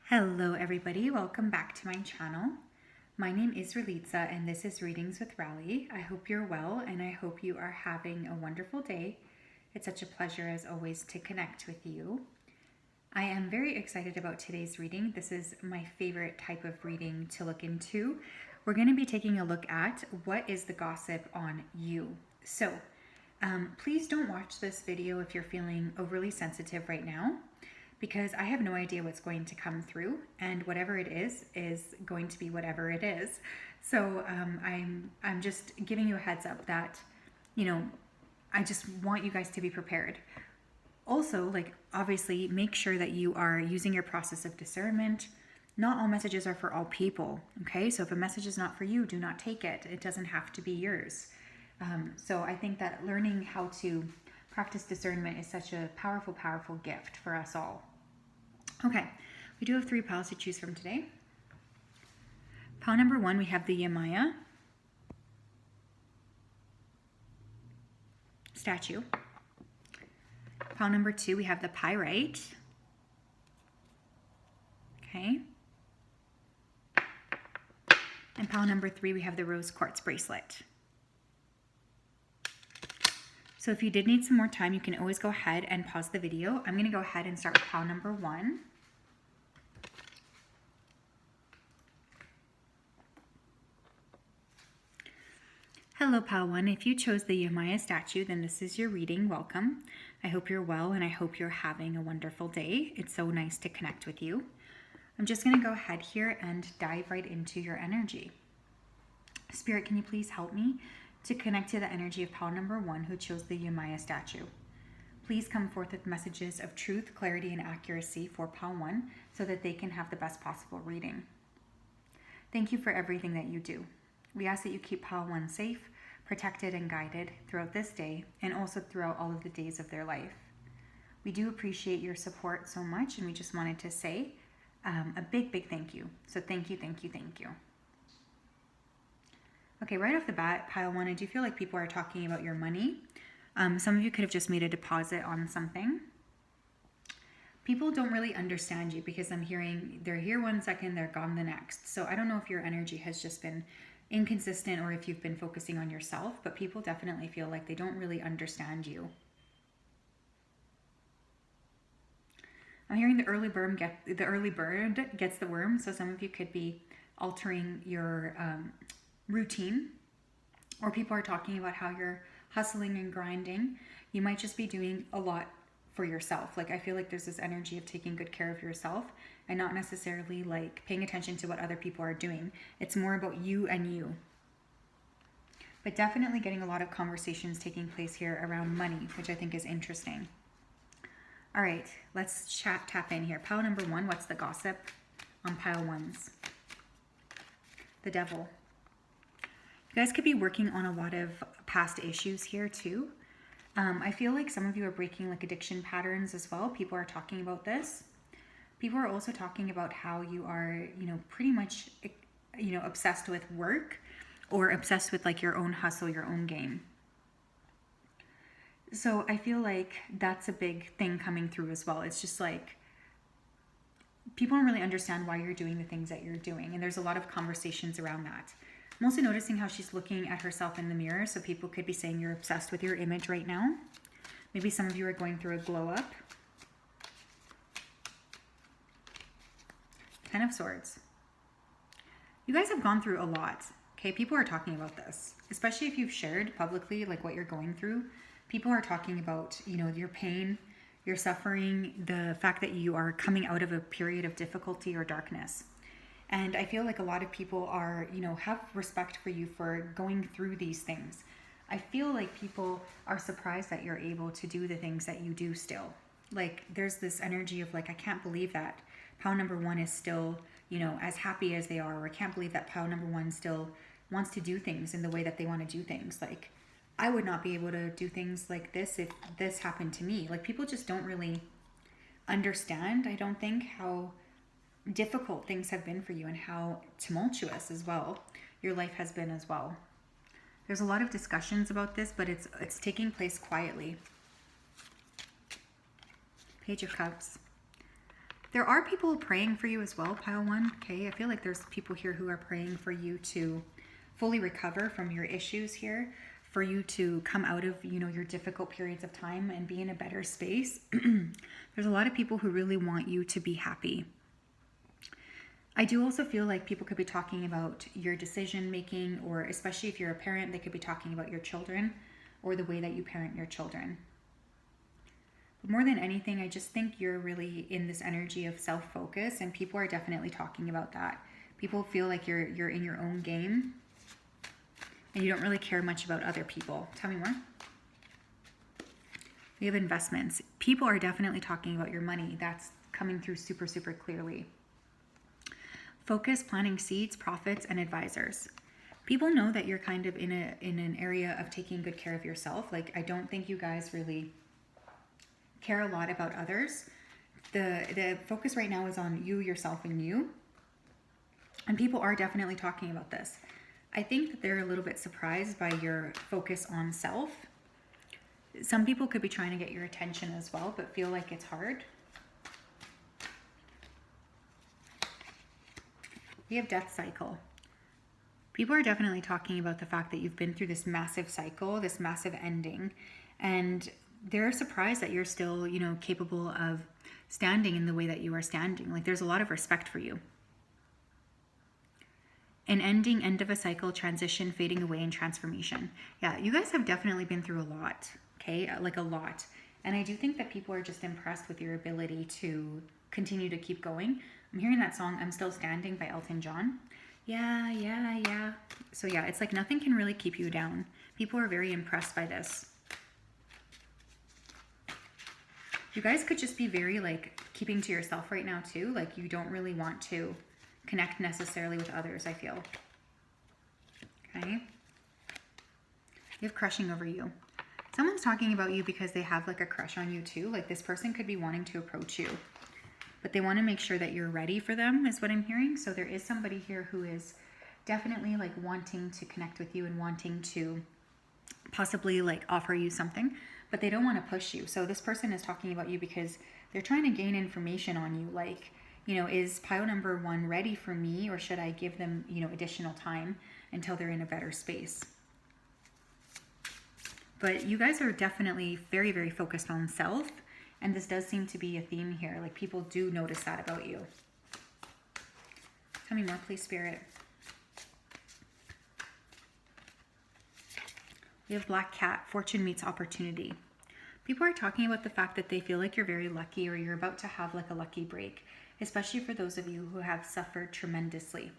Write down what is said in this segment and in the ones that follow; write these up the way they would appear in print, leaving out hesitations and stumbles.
Hello everybody, welcome back to my channel. My name is Ralitza and this is Readings with Rali. I hope you're well and I hope you are having a wonderful day. It's such a pleasure as always to connect with you. I am very excited about today's reading. This is my favorite type of reading to look into. We're going to be taking a look at what is the gossip on you. So please don't watch this video if you're feeling overly sensitive right now, because I have no idea what's going to come through, and whatever it is going to be whatever it is. So I'm just giving you a heads up that, I just want you guys to be prepared. Also, obviously make sure that you are using your process of discernment. Not all messages are for all people, okay? So if a message is not for you, do not take it. It doesn't have to be yours. So I think that learning how to practice discernment is such a powerful, powerful gift for us all. Okay, we do have 3 piles to choose from today. Pile number 1, we have the Yamaya statue. Pile number 2, we have the Pyrite. Okay. And pile number 3, we have the Rose Quartz bracelet. So if you did need some more time, you can always go ahead and pause the video. I'm going to go ahead and start with pile number 1. Hello, pile 1. If you chose the Yamaya statue, then this is your reading. Welcome. I hope you're well and I hope you're having a wonderful day. It's so nice to connect with you. I'm just going to go ahead here and dive right into your energy. Spirit, can you please help me to connect to the energy of pile number 1 who chose the Yamaya statue? Please come forth with messages of truth, clarity, and accuracy for pile 1 so that they can have the best possible reading. Thank you for everything that you do. We ask that you keep pile 1 safe, protected, and guided throughout this day and also throughout all of the days of their life. We do appreciate your support so much, and we just wanted to say a big, big thank you. So thank you, thank you, thank you. Okay, right off the bat, pile 1, I do feel like people are talking about your money. Some of you could have just made a deposit on something. People don't really understand you because I'm hearing they're here one second, they're gone the next. So I don't know if your energy has just been inconsistent or if you've been focusing on yourself, but people definitely feel like they don't really understand you. I'm hearing the early bird gets the worm. So some of you could be altering your routine, or people are talking about how you're hustling and grinding. You might just be doing a lot for yourself. I feel like there's this energy of taking good care of yourself and not necessarily paying attention to what other people are doing. It's more about you and you. But definitely getting a lot of conversations taking place here around money, which I think is interesting. All right, let's tap in here. Pile number 1, what's the gossip on pile 1's? The Devil. You guys could be working on a lot of past issues here too. I feel like some of you are breaking addiction patterns as well. People are talking about this. People are also talking about how you are, pretty much, obsessed with work or obsessed with your own hustle, your own game. So I feel like that's a big thing coming through as well. It's just people don't really understand why you're doing the things that you're doing. And there's a lot of conversations around that. I'm also noticing how she's looking at herself in the mirror. So people could be saying you're obsessed with your image right now. Maybe some of you are going through a glow up. 10 of Swords. You guys have gone through a lot. Okay, people are talking about this, especially if you've shared publicly what you're going through. People are talking about, your pain, your suffering, the fact that you are coming out of a period of difficulty or darkness. And I feel like a lot of people are, have respect for you for going through these things. I feel like people are surprised that you're able to do the things that you do still. There's this energy of I can't believe that pile number 1 is still, as happy as they are, or I can't believe that pile number 1 still wants to do things in the way that they want to do things. I would not be able to do things like this if this happened to me. People just don't really understand, I don't think, how difficult things have been for you and how tumultuous as well your life has been as well. There's a lot of discussions about this, but it's taking place quietly. Page of Cups. There are people praying for you as well, pile one. Okay, I feel like there's people here who are praying for you to fully recover from your issues here, for you to come out of, your difficult periods of time and be in a better space. There's a lot of people who really want you to be happy. I do also feel like people could be talking about your decision making, or especially if you're a parent, they could be talking about your children or the way that you parent your children. But more than anything, I just think you're really in this energy of self-focus, and people are definitely talking about that. People feel like you're in your own game and you don't really care much about other people. Tell me more. We have investments. People are definitely talking about your money. That's coming through super, super clearly. Focus, planting seeds, profits, and advisors. People know that you're kind of in an area of taking good care of yourself. Like, I don't think you guys really care a lot about others. The focus right now is on you, yourself, and you. And people are definitely talking about this. I think that they're a little bit surprised by your focus on self. Some people could be trying to get your attention as well, but feel like it's hard. We have death cycle. People are definitely talking about the fact that you've been through this massive cycle, this massive ending, and they're surprised that you're still, capable of standing in the way that you are standing. Like, there's a lot of respect for you. An ending, end of a cycle, transition, fading away, and transformation. Yeah, you guys have definitely been through a lot, okay? Like, a lot. And I do think that people are just impressed with your ability to continue to keep going. I'm hearing that song, I'm Still Standing by Elton John. Yeah. So yeah, it's like nothing can really keep you down. People are very impressed by this. You guys could just be very like keeping to yourself right now too. Like, you don't really want to connect necessarily with others, I feel. Okay. You have crushing over you. Someone's talking about you because they have like a crush on you too. Like, this person could be wanting to approach you, but they want to make sure that you're ready for them, is what I'm hearing. So there is somebody here who is definitely like wanting to connect with you and wanting to possibly like offer you something, but they don't want to push you. So this person is talking about you because they're trying to gain information on you. Like, is pile number one ready for me, or should I give them, additional time until they're in a better space? But you guys are definitely very, very focused on self. And this does seem to be a theme here. Like, people do notice that about you. Tell me more, please, Spirit. We have Black Cat, fortune meets opportunity. People are talking about the fact that they feel like you're very lucky, or you're about to have like a lucky break, especially for those of you who have suffered tremendously.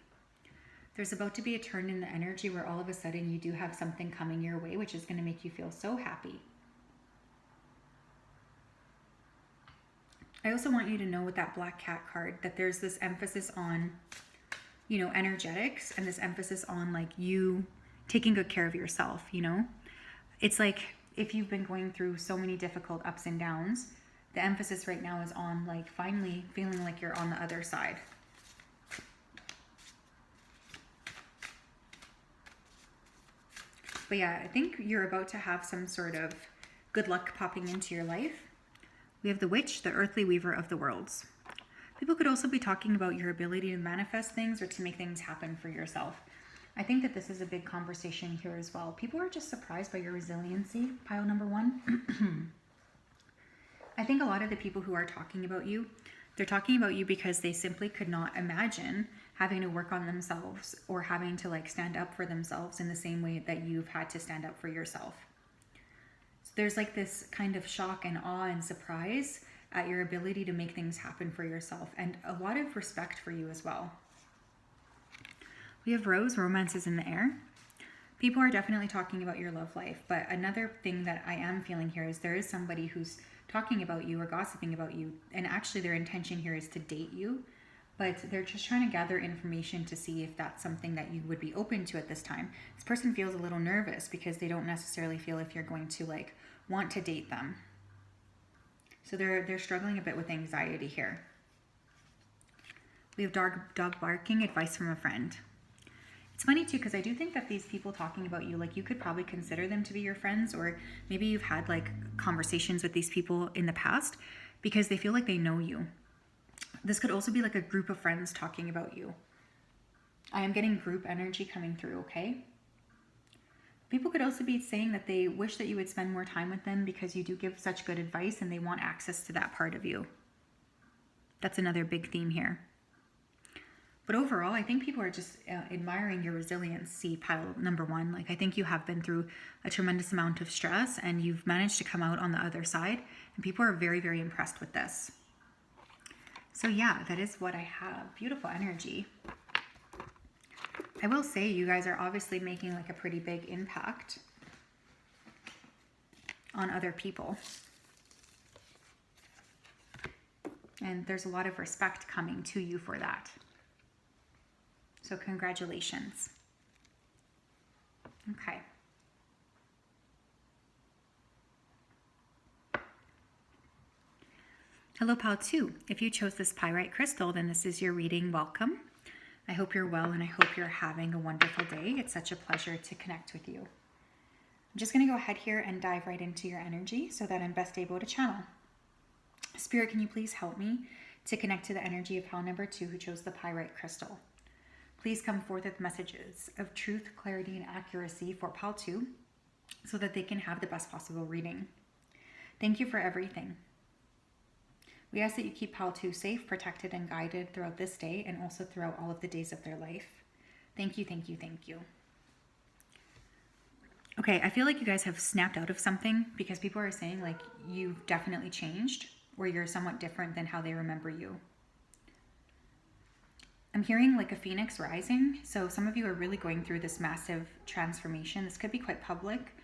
There's about to be a turn in the energy where all of a sudden you do have something coming your way, which is going to make you feel so happy. I also want you to know with that Black Cat card that there's this emphasis on, energetics, and this emphasis on like you taking good care of yourself, It's like if you've been going through so many difficult ups and downs, the emphasis right now is on like finally feeling like you're on the other side. But yeah, I think you're about to have some sort of good luck popping into your life. We have the Witch, the earthly weaver of the worlds. People could also be talking about your ability to manifest things or to make things happen for yourself. I think that this is a big conversation here as well. People are just surprised by your resiliency, pile number one. I think a lot of the people who are talking about you, they're talking about you because they simply could not imagine having to work on themselves or having to like stand up for themselves in the same way that you've had to stand up for yourself. So there's like this kind of shock and awe and surprise at your ability to make things happen for yourself, and a lot of respect for you as well. We have Rose, romance is in the air. People are definitely talking about your love life, but another thing that I am feeling here is there is somebody who's talking about you or gossiping about you, and actually their intention here is to date you, but they're just trying to gather information to see if that's something that you would be open to at this time. This person feels a little nervous because they don't necessarily feel if you're going to like want to date them. So they're struggling a bit with anxiety here. We have dog barking, advice from a friend. It's funny too, because I do think that these people talking about you, like you could probably consider them to be your friends, or maybe you've had like conversations with these people in the past because they feel like they know you. This could also be like a group of friends talking about you. I am getting group energy coming through, okay? People could also be saying that they wish that you would spend more time with them because you do give such good advice and they want access to that part of you. That's another big theme here. But overall, I think people are just admiring your resilience. See, pile number one, like I think you have been through a tremendous amount of stress and you've managed to come out on the other side. And people are very, very impressed with this. So yeah, that is what I have. Beautiful energy. I will say you guys are obviously making like a pretty big impact on other people. And there's a lot of respect coming to you for that. So congratulations. Okay. Hello, Pal 2. If you chose this pyrite crystal, then this is your reading. Welcome. I hope you're well and I hope you're having a wonderful day. It's such a pleasure to connect with you. I'm just going to go ahead here and dive right into your energy so that I'm best able to channel. Spirit, can you please help me to connect to the energy of Pal number 2 who chose the pyrite crystal? Please come forth with messages of truth, clarity, and accuracy for Pal 2 so that they can have the best possible reading. Thank you for everything. We ask that you keep Pal 2 safe, protected, and guided throughout this day and also throughout all of the days of their life. Thank you, thank you, thank you. Okay, I feel like you guys have snapped out of something because people are saying like you've definitely changed or you're somewhat different than how they remember you. I'm hearing like a phoenix rising. So some of you are really going through this massive transformation. This could be quite public.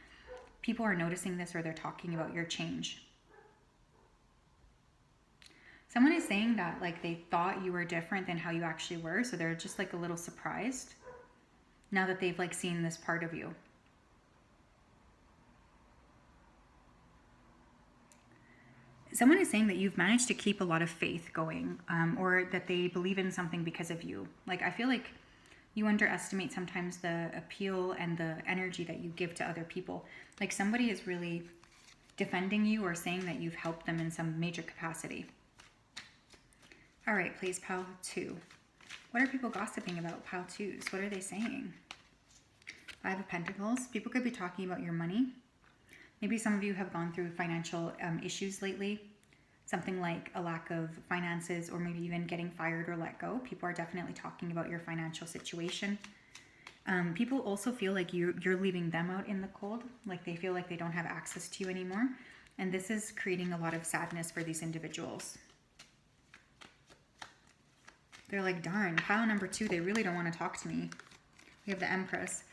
People are noticing this or they're talking about your change. Someone is saying that like they thought you were different than how you actually were. So they're just like a little surprised now that they've like seen this part of you. Someone is saying that you've managed to keep a lot of faith going, or that they believe in something because of you. Like, I feel like you underestimate sometimes the appeal and the energy that you give to other people. Like somebody is really defending you or saying that you've helped them in some major capacity. All right, please, Pal 2. What are people gossiping about, Pal 2s? What are they saying? 5 of Pentacles. People could be talking about your money. Maybe some of you have gone through financial issues lately. Something like a lack of finances or maybe even getting fired or let go. People are definitely talking about your financial situation. People also feel like you're leaving them out in the cold. Like they feel like they don't have access to you anymore. And this is creating a lot of sadness for these individuals. They're like, darn, pile number 2, they really don't want to talk to me. We have the Empress.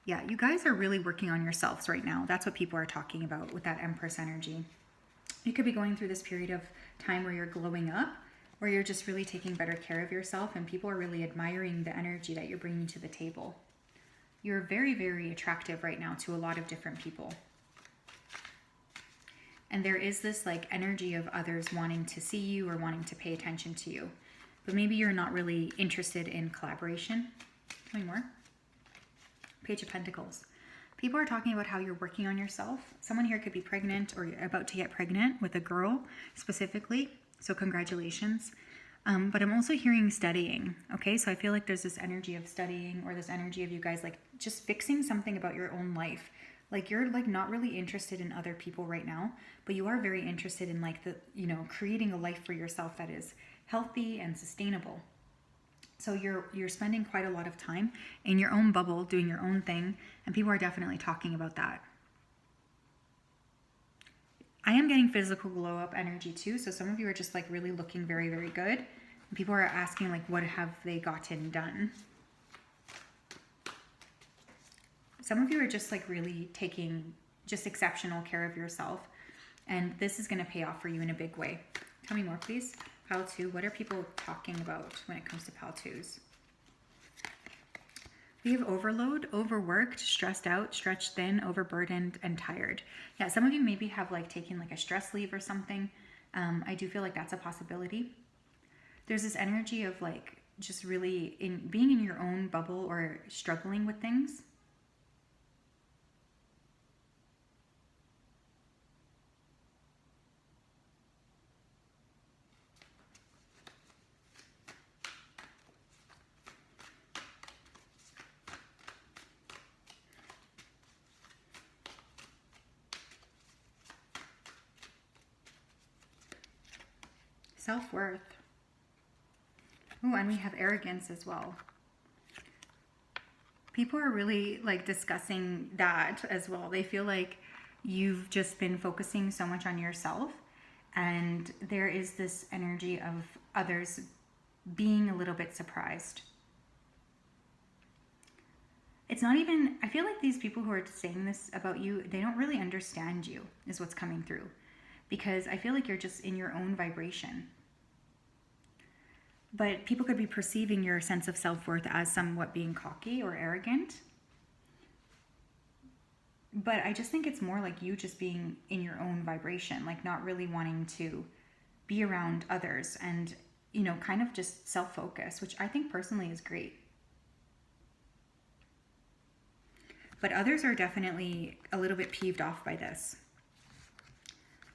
Yeah, you guys are really working on yourselves right now. That's what people are talking about with that Empress energy. You could be going through this period of time where you're glowing up, where you're just really taking better care of yourself, and people are really admiring the energy that you're bringing to the table. You're very, very attractive right now to a lot of different people. And there is this like energy of others wanting to see you or wanting to pay attention to you. But maybe you're not really interested in collaboration. Tell me more. Page of Pentacles. People are talking about how you're working on yourself. Someone here could be pregnant or about to get pregnant with a girl specifically. So congratulations. But I'm also hearing studying. Okay, so I feel like there's this energy of studying or this energy of you guys like just fixing something about your own life. Like you're like not really interested in other people right now, but you are very interested in like the, you know, creating a life for yourself that is healthy and sustainable. So you're spending quite a lot of time in your own bubble, doing your own thing, and people are definitely talking about that. I am getting physical glow up energy too, so some of you are just like really looking very, very good. And people are asking like, what have they gotten done? Some of you are just like really taking just exceptional care of yourself, and this is going to pay off for you in a big way. Tell me more, please. Pal 2, what are people talking about when it comes to Pal 2s? We have overload, overworked, stressed out, stretched thin, overburdened, and tired. Yeah, some of you maybe have like taken like a stress leave or something. I do feel like that's a possibility. There's this energy of like just really being in your own bubble or struggling with things. Self-worth. Oh, and we have arrogance as well. People are really like discussing that as well. They feel like you've just been focusing so much on yourself, and there is this energy of others being a little bit surprised. It's not even, I feel like these people who are saying this about you, they don't really understand you, is what's coming through. Because I feel like you're just in your own vibration. But people could be perceiving your sense of self-worth as somewhat being cocky or arrogant. But I just think it's more like you just being in your own vibration, like not really wanting to be around others and, you know, kind of just self-focus, which I think personally is great. But others are definitely a little bit peeved off by this.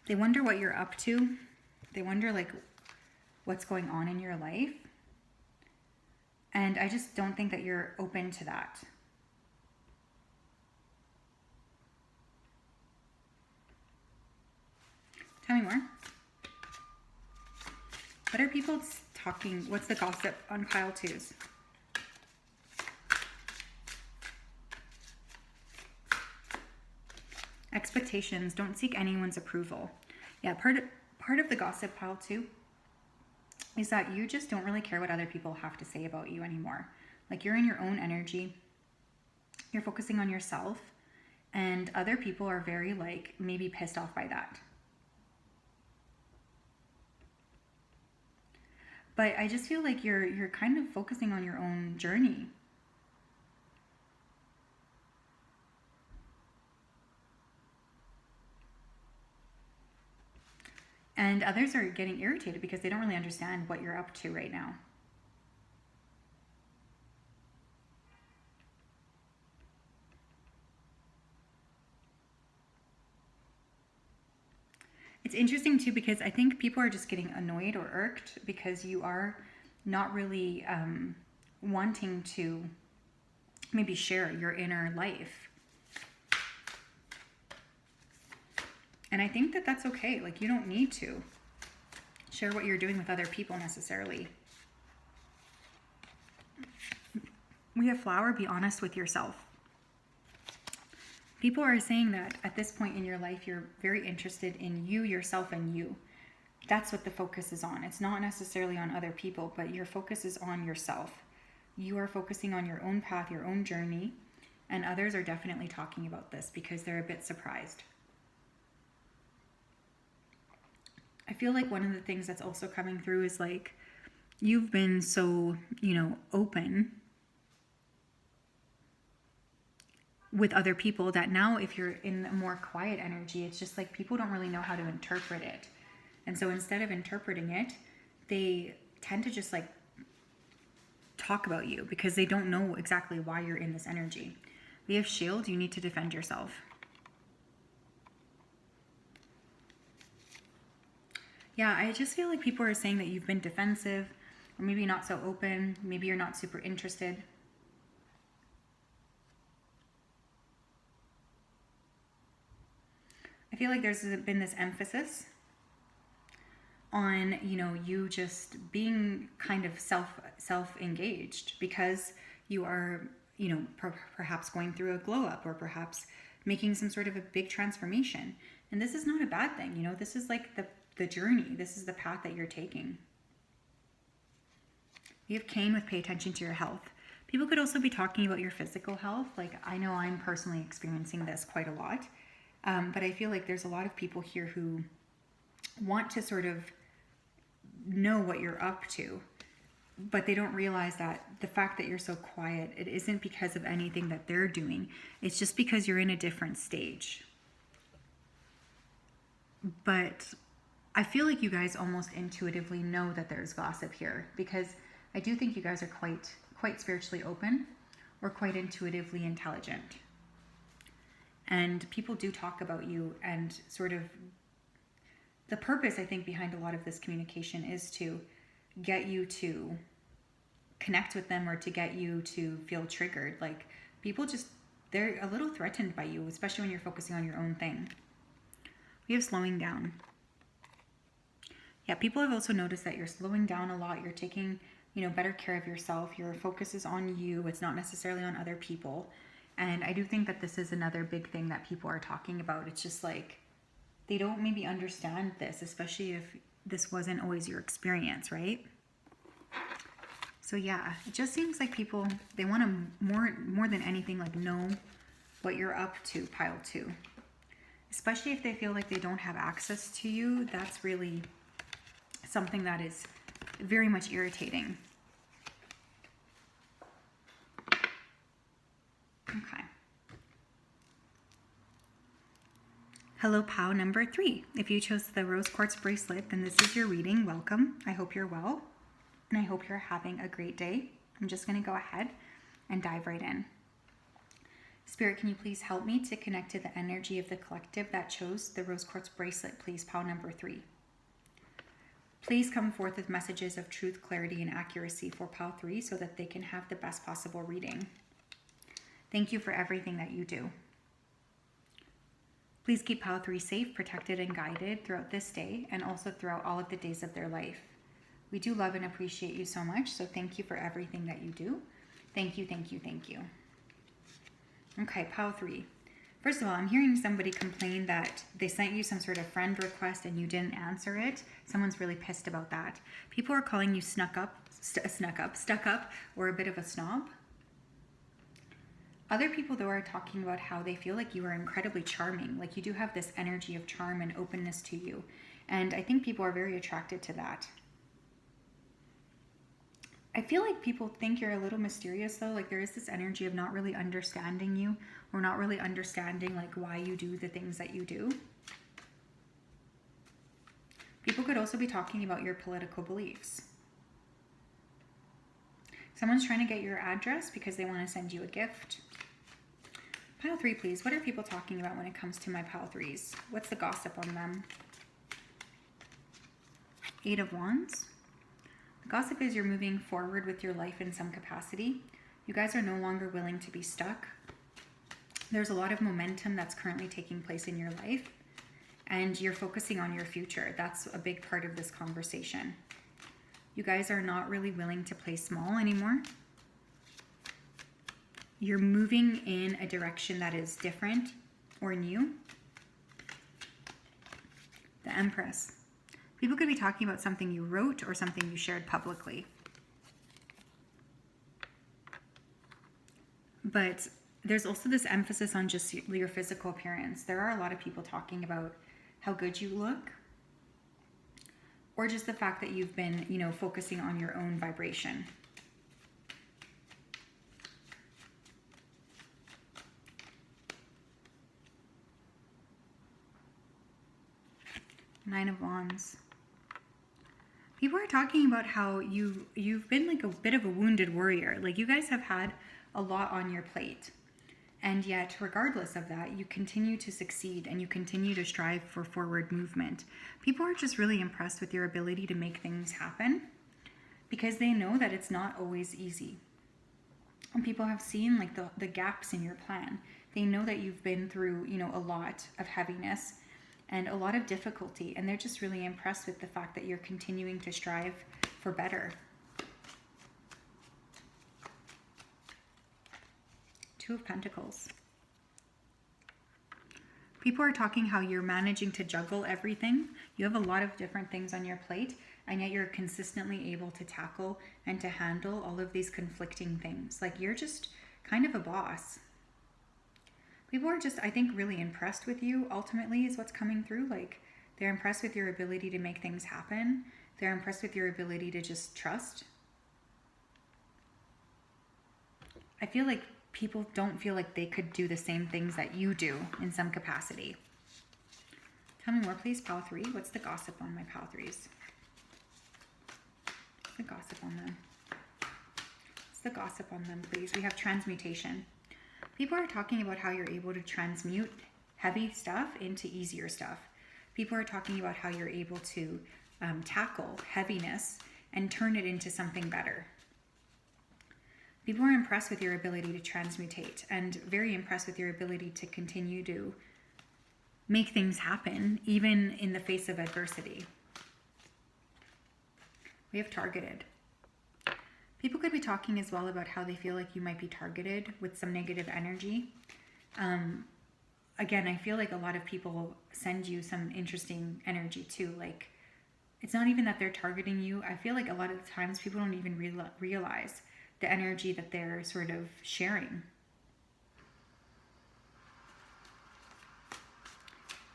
They wonder what you're up to. They wonder like what's going on in your life. And I just don't think that you're open to that. Tell me more. What are people talking? What's the gossip on pile twos? Expectations. Don't seek anyone's approval. Yeah, part of the gossip pile too is that you just don't really care what other people have to say about you anymore. Like you're in your own energy. You're focusing on yourself, and other people are very like maybe pissed off by that. But I just feel like you're kind of focusing on your own journey. And others are getting irritated because they don't really understand what you're up to right now. It's interesting too because I think people are just getting annoyed or irked because you are not really wanting to maybe share your inner life. And I think that that's okay. Like you don't need to share what you're doing with other people necessarily. We have flower, be honest with yourself. People are saying that at this point in your life, you're very interested in you, yourself, and you. That's what the focus is on. It's not necessarily on other people, but your focus is on yourself. You are focusing on your own path, your own journey, and others are definitely talking about this because they're a bit surprised. I feel like one of the things that's also coming through is like, you've been so, open with other people that now if you're in a more quiet energy, it's just like people don't really know how to interpret it. And so instead of interpreting it, they tend to just like talk about you because they don't know exactly why you're in this energy. We have shield, you need to defend yourself. Yeah, I just feel like people are saying that you've been defensive or maybe not so open. Maybe you're not super interested. I feel like there's been this emphasis on, you just being kind of self-engaged because you are, perhaps going through a glow up or perhaps making some sort of a big transformation. And this is not a bad thing. This is like the journey. This is the path that you're taking. You have Cain with pay attention to your health. People could also be talking about your physical health. Like I know I'm personally experiencing this quite a lot. But I feel like there's a lot of people here who want to sort of know what you're up to, but they don't realize that the fact that you're so quiet, it isn't because of anything that they're doing. It's just because you're in a different stage. But I feel like you guys almost intuitively know that there's gossip here because I do think you guys are quite spiritually open or quite intuitively intelligent. And people do talk about you and sort of the purpose, I think, behind a lot of this communication is to get you to connect with them or to get you to feel triggered. Like people they're a little threatened by you, especially when you're focusing on your own thing. We have slowing down. Yeah, people have also noticed that you're slowing down a lot. You're taking, better care of yourself. Your focus is on you. It's not necessarily on other people. And I do think that this is another big thing that people are talking about. It's just like they don't maybe understand this, especially if this wasn't always your experience, right? So yeah, it just seems like people, they want to more than anything like know what you're up to, pile 2. Especially if they feel like they don't have access to you. That's really something that is very much irritating. Okay. Hello, pile number 3. If you chose the rose quartz bracelet, then this is your reading. Welcome. I hope you're well, and I hope you're having a great day. I'm just going to go ahead and dive right in. Spirit, can you please help me to connect to the energy of the collective that chose the rose quartz bracelet, please, pile number 3. Please come forth with messages of truth, clarity, and accuracy for pile 3 so that they can have the best possible reading. Thank you for everything that you do. Please keep pile 3 safe, protected, and guided throughout this day and also throughout all of the days of their life. We do love and appreciate you so much, so thank you for everything that you do. Thank you, thank you, thank you. Okay, pile 3. First of all, I'm hearing somebody complain that they sent you some sort of friend request and you didn't answer it. Someone's really pissed about that. People are calling you stuck up, or a bit of a snob. Other people, though, are talking about how they feel like you are incredibly charming. Like you do have this energy of charm and openness to you. And I think people are very attracted to that. I feel like people think you're a little mysterious, though. Like there is this energy of not really understanding you or not really understanding like why you do the things that you do. People could also be talking about your political beliefs. Someone's trying to get your address because they want to send you a gift. Pile 3, please. What are people talking about when it comes to my pile 3s? What's the gossip on them? 8 of Wands. The gossip is you're moving forward with your life in some capacity. You guys are no longer willing to be stuck. There's a lot of momentum that's currently taking place in your life, and you're focusing on your future. That's a big part of this conversation. You guys are not really willing to play small anymore. You're moving in a direction that is different or new. The Empress. People could be talking about something you wrote or something you shared publicly. But there's also this emphasis on just your physical appearance. There are a lot of people talking about how good you look, or just the fact that you've been, focusing on your own vibration. Nine of Wands. People are talking about how you've been like a bit of a wounded warrior. Like you guys have had a lot on your plate. And yet, regardless of that, you continue to succeed and you continue to strive for forward movement. People are just really impressed with your ability to make things happen because they know that it's not always easy. And people have seen like the gaps in your plan. They know that you've been through, a lot of heaviness and a lot of difficulty. And they're just really impressed with the fact that you're continuing to strive for better. 2 of Pentacles. People are talking how you're managing to juggle everything. You have a lot of different things on your plate, and yet you're consistently able to tackle and to handle all of these conflicting things. Like you're just kind of a boss. People are just, I think, really impressed with you, ultimately, is what's coming through. Like they're impressed with your ability to make things happen. They're impressed with your ability to just trust. I feel like people don't feel like they could do the same things that you do in some capacity. Tell me more, please, pile 3. What's the gossip on my pile 3s? What's the gossip on them? What's the gossip on them, please? We have transmutation. People are talking about how you're able to transmute heavy stuff into easier stuff. People are talking about how you're able to tackle heaviness and turn it into something better. People are impressed with your ability to transmutate and very impressed with your ability to continue to make things happen, even in the face of adversity. We have targeted. People could be talking as well about how they feel like you might be targeted with some negative energy. Again, I feel like a lot of people send you some interesting energy too. Like, it's not even that they're targeting you. I feel like a lot of the times people don't even realize the energy that they're sort of sharing.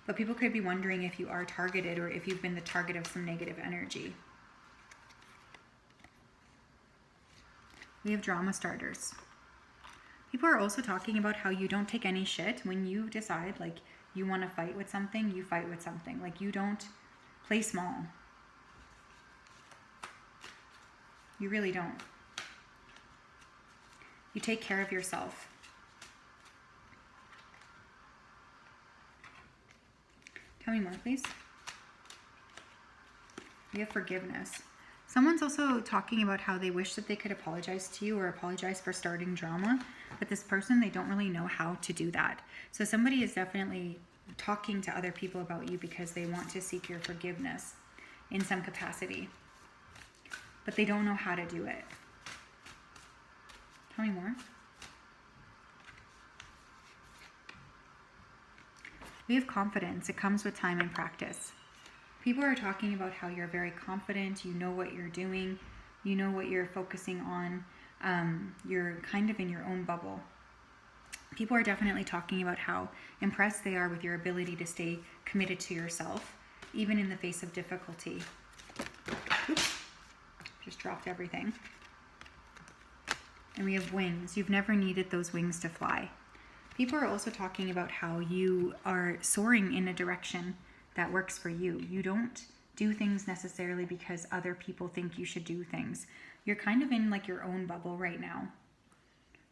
But people could be wondering if you are targeted or if you've been the target of some negative energy. We have drama starters. People are also talking about how you don't take any shit when you decide like you want to fight with something, you fight with something. Like, you don't play small. You really don't. You take care of yourself. Tell me more, please. We have forgiveness. Someone's also talking about how they wish that they could apologize to you or apologize for starting drama, but this person, they don't really know how to do that. So somebody is definitely talking to other people about you because they want to seek your forgiveness in some capacity, but they don't know how to do it. Tell me more. We have confidence. It comes with time and practice. People are talking about how you're very confident, you know what you're doing, you know what you're focusing on, you're kind of in your own bubble. People are definitely talking about how impressed they are with your ability to stay committed to yourself, even in the face of difficulty. Oops, just dropped everything. And we have wings. You've never needed those wings to fly. People are also talking about how you are soaring in a direction that works for you. You don't do things necessarily because other people think you should do things. You're kind of in like your own bubble right now.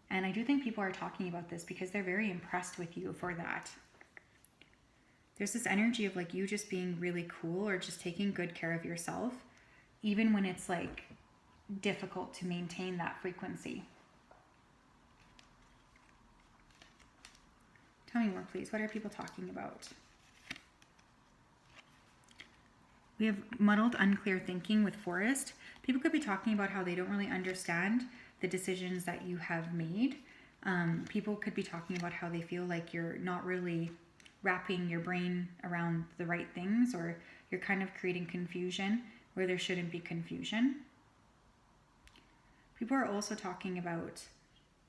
And I do think people are talking about this because they're very impressed with you for that. There's this energy of like you just being really cool or just taking good care of yourself, even when it's like difficult to maintain that frequency. Tell me more, please. What are people talking about? We have muddled, unclear thinking with forest. People could be talking about how they don't really understand the decisions that you have made. People could be talking about how they feel like you're not really wrapping your brain around the right things, or you're kind of creating confusion where there shouldn't be confusion. People are also talking about,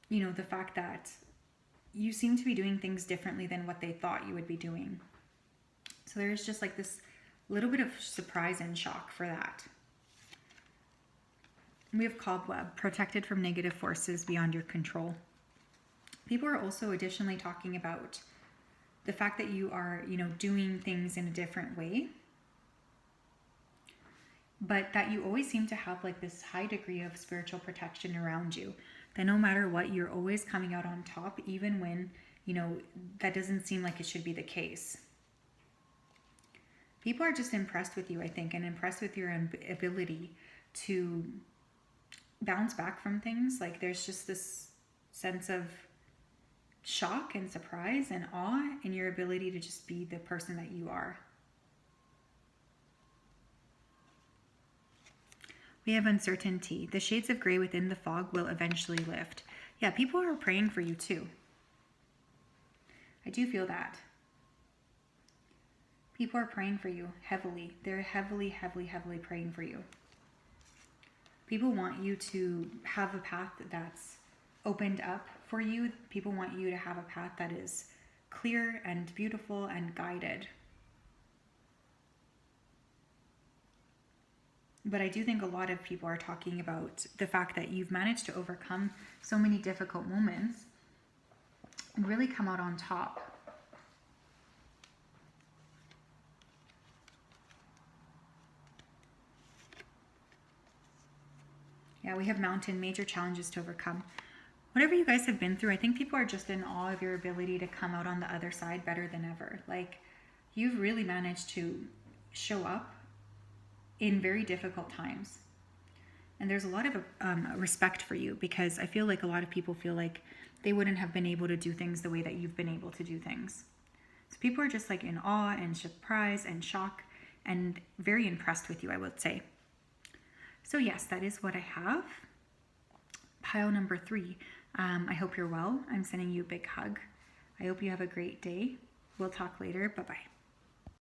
the fact that you seem to be doing things differently than what they thought you would be doing. So there's just like this little bit of surprise and shock for that. We have cobweb, protected from negative forces beyond your control. People are also additionally talking about the fact that you are, doing things in a different way, but that you always seem to have like this high degree of spiritual protection around you. That no matter what, you're always coming out on top, even when, that doesn't seem like it should be the case. People are just impressed with you, I think, and impressed with your ability to bounce back from things. Like, there's just this sense of shock and surprise and awe in your ability to just be the person that you are. We have uncertainty. The shades of gray within the fog will eventually lift. Yeah, people are praying for you too. I do feel that. People are praying for you heavily. They're heavily, heavily, heavily praying for you. People want you to have a path that's opened up for you. People want you to have a path that is clear and beautiful and guided. But I do think a lot of people are talking about the fact that you've managed to overcome so many difficult moments and really come out on top. Yeah, we have mountain, major challenges to overcome. Whatever you guys have been through, I think people are just in awe of your ability to come out on the other side better than ever. Like, you've really managed to show up in very difficult times. And there's a lot of respect for you, because I feel like a lot of people feel like they wouldn't have been able to do things the way that you've been able to do things. So people are just like in awe and surprise and shock and very impressed with you, I would say. So yes, that is what I have. Pile number 3. I hope you're well. I'm sending you a big hug. I hope you have a great day. We'll talk later. Bye-bye.